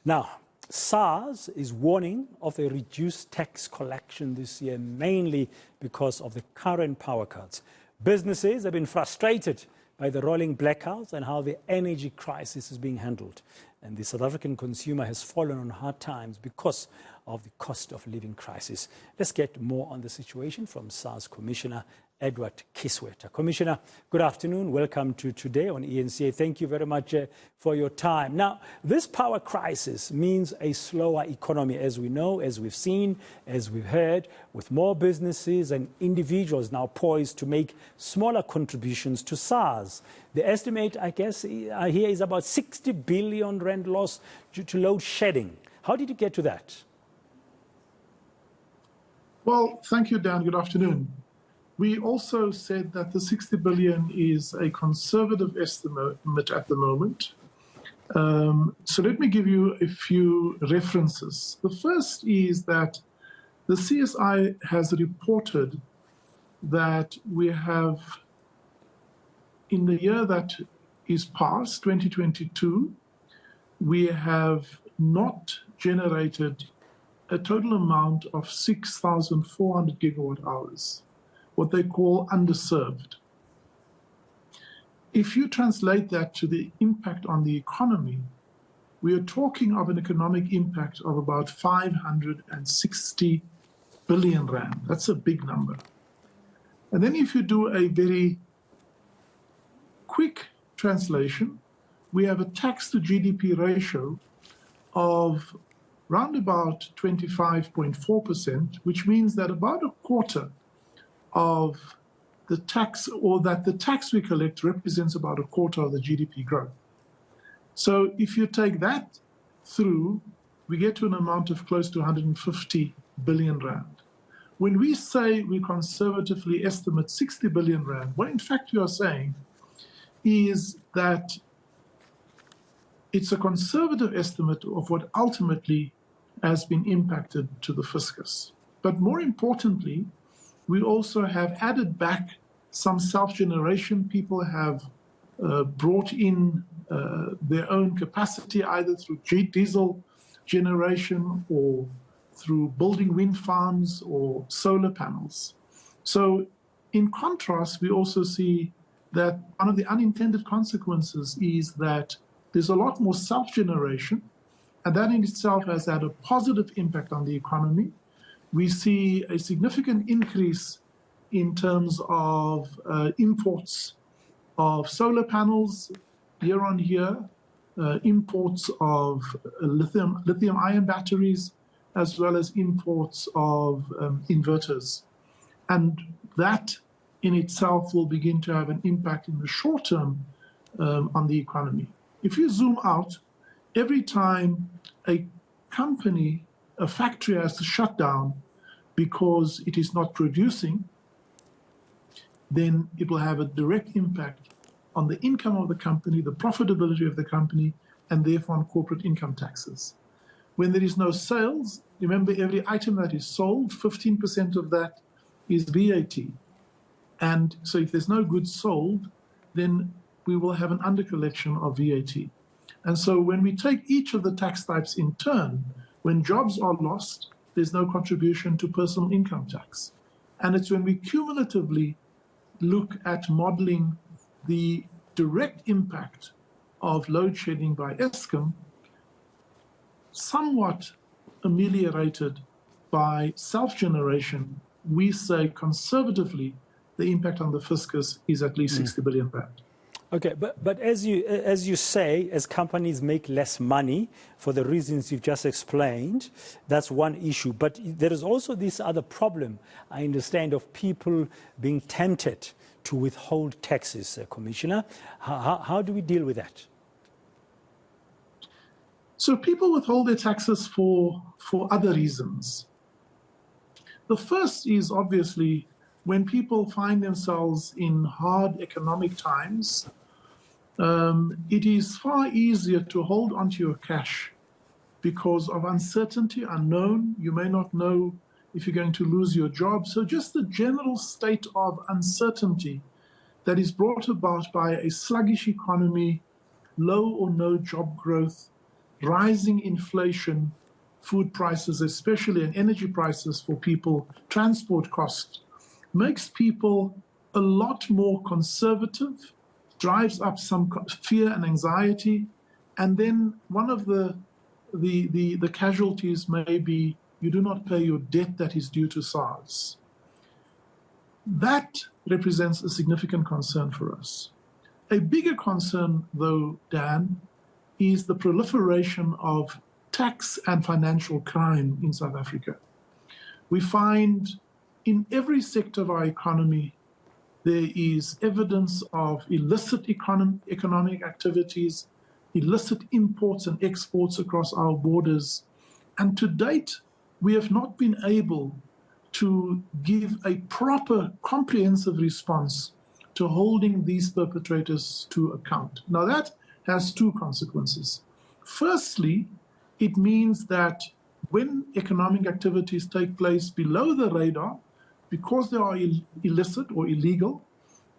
Now, SARS is warning of a reduced tax collection this year, mainly because of the current power cuts. Businesses have been frustrated by the rolling blackouts and how the energy crisis is being handled. And the South African consumer has fallen on hard times because of the cost of living crisis. Let's get more on the situation from SARS Commissioner Edward Kieswetter. Commissioner, good afternoon. Welcome to Today on eNCA. Thank you very much for your time. Now, this power crisis means a slower economy, as we know, as we've seen, as we've heard, with more businesses and individuals now poised to make smaller contributions to SARS. The estimate, I guess, here is about 60 billion rand loss due to load shedding. How did you get to that? Well, thank you, Dan. Good afternoon. We also said that the 60 billion is a conservative estimate at the moment. So let me give you a few references. The first is that the CSI has reported that we have, in the year that is past, 2022, we have not generated a total amount of 6,400 gigawatt hours, what they call underserved. If you translate that to the impact on the economy, we are talking of an economic impact of about 560 billion rand. That's a big number. And then if you do a very quick translation, we have a tax to GDP ratio of round about 25.4%, which means that about a quarter of the tax, or that the tax we collect represents about a quarter of the GDP growth. So if you take that through, we get to an amount of close to 150 billion rand. When we say we conservatively estimate 60 billion rand, what in fact we are saying is that it's a conservative estimate of what ultimately has been impacted to the fiscus. But more importantly, we also have added back some self-generation. People have brought in their own capacity, either through diesel generation or through building wind farms or solar panels. So in contrast, we also see that one of the unintended consequences is that there's a lot more self-generation, and that in itself has had a positive impact on the economy. We see a significant increase in terms of imports of solar panels year on year, imports of lithium-ion batteries, as well as imports of inverters. And that in itself will begin to have an impact in the short term on the economy. If you zoom out, every time a company, a factory has to shut down because it is not producing, then it will have a direct impact on the income of the company, the profitability of the company, and therefore on corporate income taxes. When there is no sales, remember every item that is sold, 15% of that is VAT. And so if there's no goods sold, then we will have an undercollection of VAT. And so when we take each of the tax types in turn, when jobs are lost, there's no contribution to personal income tax. And it's when we cumulatively look at modeling the direct impact of load shedding by Eskom, somewhat ameliorated by self-generation, we say conservatively the impact on the fiscus is at least 60 billion rand. Okay, but as you say, as companies make less money for the reasons you've just explained, that's one issue. But there is also this other problem, I understand, of people being tempted to withhold taxes, Commissioner. How do we deal with that? So people withhold their taxes for other reasons. The first is obviously when people find themselves in hard economic times, it is far easier to hold onto your cash because of uncertainty, unknown. You may not know if you're going to lose your job. So just the general state of uncertainty that is brought about by a sluggish economy, low or no job growth, rising inflation, food prices especially, and energy prices for people, transport costs, makes people a lot more conservative, drives up some fear and anxiety, and then one of the casualties may be you do not pay your debt that is due to SARS. That represents a significant concern for us. A bigger concern, though, Dan, is the proliferation of tax and financial crime in South Africa. We find in every sector of our economy there is evidence of illicit economic activities, illicit imports and exports across our borders. And to date, we have not been able to give a proper, comprehensive response to holding these perpetrators to account. Now, that has two consequences. Firstly, it means that when economic activities take place below the radar, because they are illicit or illegal,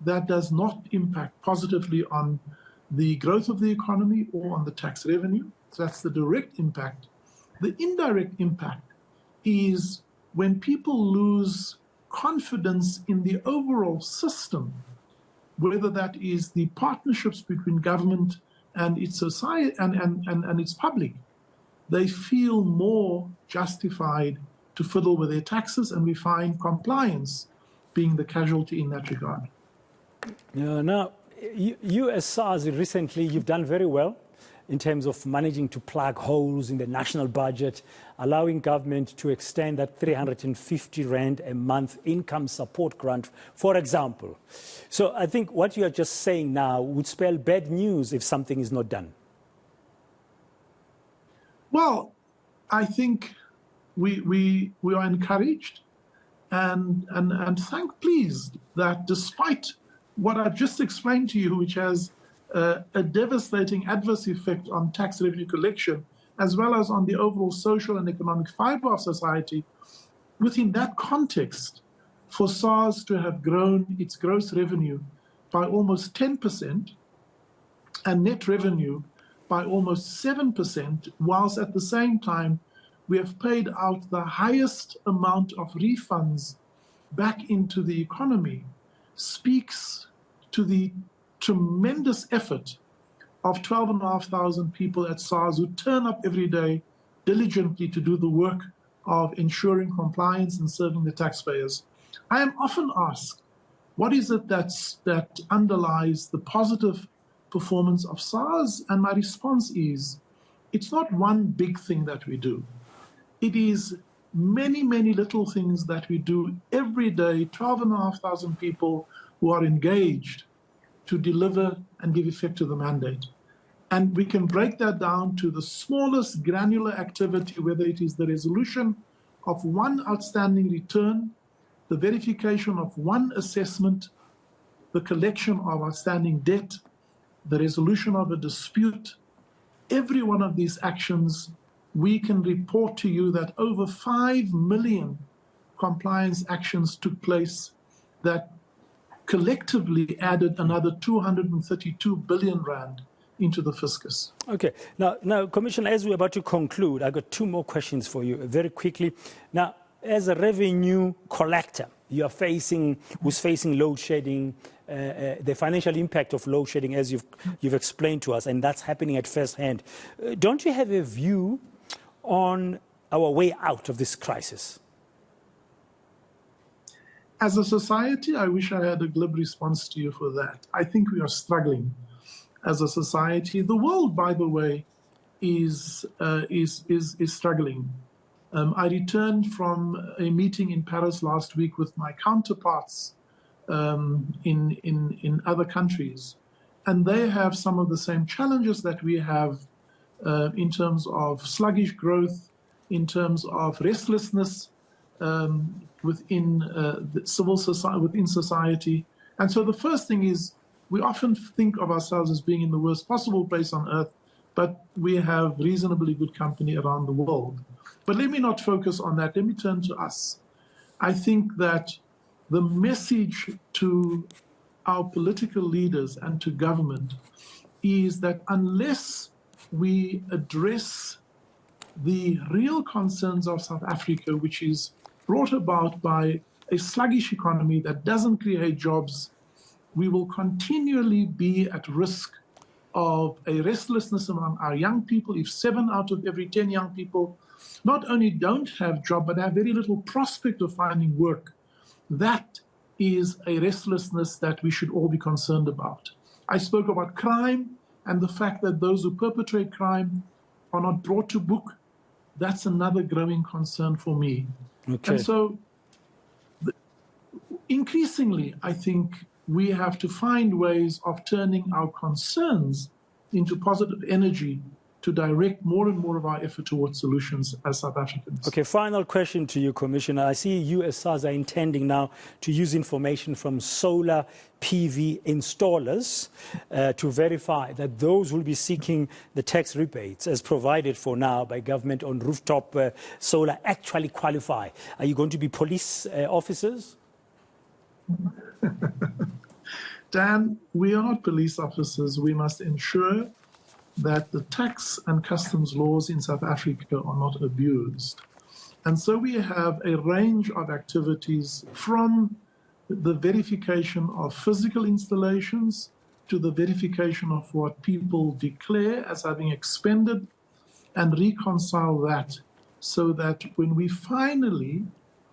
that does not impact positively on the growth of the economy or on the tax revenue. So that's the direct impact. The indirect impact is when people lose confidence in the overall system, whether that is the partnerships between government and its society and its public, they feel more justified to fiddle with their taxes, and we find compliance being the casualty in that regard. Now, you as SARS recently, you've done very well in terms of managing to plug holes in the national budget, allowing government to extend that 350 Rand a month income support grant, for example. So I think what you are just saying now would spell bad news if something is not done. Well, I think we are encouraged and pleased that despite what I've just explained to you, which has a devastating adverse effect on tax revenue collection, as well as on the overall social and economic fiber of society, within that context, for SARS to have grown its gross revenue by almost 10% and net revenue by almost 7%, whilst at the same time we have paid out the highest amount of refunds back into the economy, speaks to the tremendous effort of 12,500 people at SARS who turn up every day diligently to do the work of ensuring compliance and serving the taxpayers. I am often asked, what is it that underlies the positive performance of SARS? And my response is, it's not one big thing that we do. It is many, many little things that we do every day, 12,500 people who are engaged to deliver and give effect to the mandate. And we can break that down to the smallest granular activity, whether it is the resolution of one outstanding return, the verification of one assessment, the collection of outstanding debt, the resolution of a dispute. Every one of these actions, we can report to you that over 5 million compliance actions took place that collectively added another 232 billion Rand into the fiscus. Okay. Now, Commissioner, as we're about to conclude, I've got two more questions for you very quickly. Now, as a revenue collector, who's facing load shedding, the financial impact of load shedding, as you've explained to us, and that's happening at first hand. Don't you have a view on our way out of this crisis? As a society, I wish I had a glib response to you for that. I think we are struggling as a society. The world, by the way, is struggling. I returned from a meeting in Paris last week with my counterparts in other countries, and they have some of the same challenges that we have in terms of sluggish growth, in terms of restlessness within the civil society, within society. And so the first thing is, we often think of ourselves as being in the worst possible place on earth, but we have reasonably good company around the world. But let me not focus on that. Let me turn to us. I think that the message to our political leaders and to government is that unless we address the real concerns of South Africa, which is brought about by a sluggish economy that doesn't create jobs, we will continually be at risk of a restlessness among our young people. If 7 out of every 10 young people not only don't have job, but have very little prospect of finding work, that is a restlessness that we should all be concerned about. I spoke about crime and the fact that those who perpetrate crime are not brought to book. That's another growing concern for me. Okay. And so increasingly, I think we have to find ways of turning our concerns into positive energy to direct more and more of our effort towards solutions as South Africans. Okay, final question to you, Commissioner. I see you as SARS are intending now to use information from solar PV installers to verify that those who will be seeking the tax rebates as provided for now by government on rooftop solar actually qualify. Are you going to be police officers? Dan, we are not police officers. We must ensure that the tax and customs laws in South Africa are not abused. And so we have a range of activities from the verification of physical installations to the verification of what people declare as having expended and reconcile that so that when we finally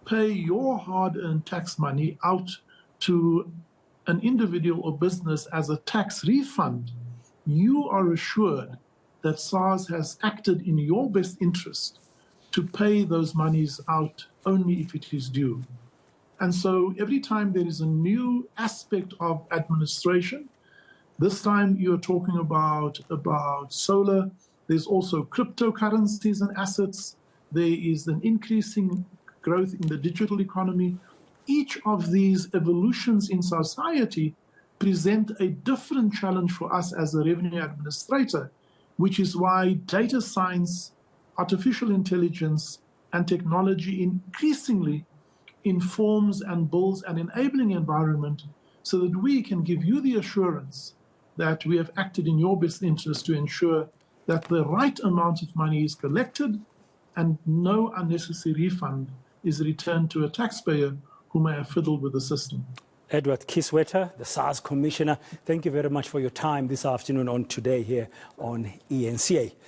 pay your hard-earned tax money out to an individual or business as a tax refund, you are assured that SARS has acted in your best interest to pay those monies out only if it is due. And so every time there is a new aspect of administration, this time you're talking about solar, there's also cryptocurrencies and assets, there is an increasing growth in the digital economy. Each of these evolutions in society present a different challenge for us as a revenue administrator, which is why data science, artificial intelligence, and technology increasingly informs and builds an enabling environment so that we can give you the assurance that we have acted in your best interest to ensure that the right amount of money is collected and no unnecessary refund is returned to a taxpayer who may have fiddled with the system. Edward Kieswetter, the SARS Commissioner, thank you very much for your time this afternoon on Today here on eNCA.